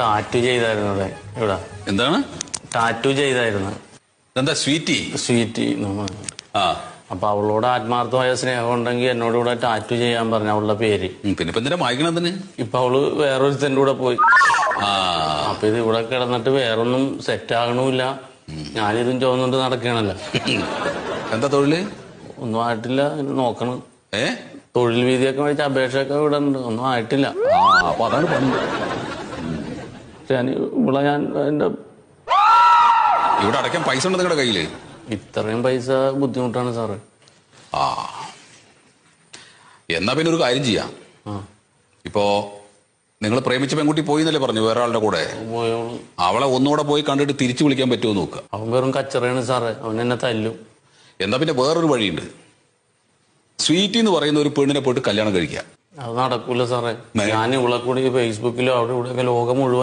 Tattoo ചെയ്തായിരുന്നു ഇവിടെ ഇവിടെ എന്താണ് ടാറ്റു ചെയ്തായിരുന്നു. എന്താ സ്വീറ്റി ആ അപ്പൊ അവളോട് ആത്മാർത്ഥമായ സ്നേഹം ഉണ്ടെങ്കിൽ എന്നോട് കൂടെ ടാറ്റു ചെയ്യാൻ പറഞ്ഞു അവളുടെ പേര്. പിന്നെ ഇപ്പൊ എന്തിനാ വായിക്കണതിന്? ഇപ്പൊ അവള് വേറൊരുത്തൻ്റെ കൂടെ പോയി. ആ അപ്പൊ ഇത് ഇവിടെ കിടന്നിട്ട് വേറൊന്നും സെറ്റ് ആകണമില്ല. ഞാനിതും ചോദിച്ചിട്ട് നടക്കണല്ലോ. എന്താ തൊഴില്? ഒന്നും ആയിട്ടില്ല, നോക്കണം. ഏ തൊഴിൽ വീതിയൊക്കെ മേടിച്ച അപേക്ഷയൊക്കെ ഇവിടെ ഉണ്ട്, ഒന്നും ആയിട്ടില്ല. അപ്പൊ അതാണ് പണ്ട്. ഇവിടെ ഞാൻ എന്റെ ഇവിടെ അടയ്ക്കാൻ പൈസ ഉണ്ട് നിങ്ങളുടെ കയ്യില്? ഇത്രയും പൈസ ബുദ്ധിമുട്ടാണ് സാറ്. ആ എന്നാ പിന്നെ ഒരു കാര്യം ചെയ്യാം. ഇപ്പോ നിങ്ങൾ പ്രേമിച്ച പെൺകുട്ടി പോയി എന്നല്ലേ പറഞ്ഞു വേറെ ആളുടെ കൂടെ? പോയോളൂ. അവളെ ഒന്നുകൂടെ പോയി കണ്ടിട്ട് തിരിച്ചു വിളിക്കാൻ പറ്റുമോ നോക്കുക. അവൻ വെറും കച്ചറയാണ് സാറേ, അവൻ എന്നെ തല്ലും. എന്നാ പിന്നെ വേറൊരു വഴിയുണ്ട്. സ്വീറ്റി എന്ന് പറയുന്ന ഒരു പെണ്ണിനെ പോയിട്ട് കല്യാണം കഴിക്കുക. അത് നടക്കൂല സാറേ. ഞാൻ ഇവിടെ കൂടി ഫേസ്ബുക്കിലോ അവിടെ ഇവിടെയൊക്കെ ലോകം മുഴുവൻ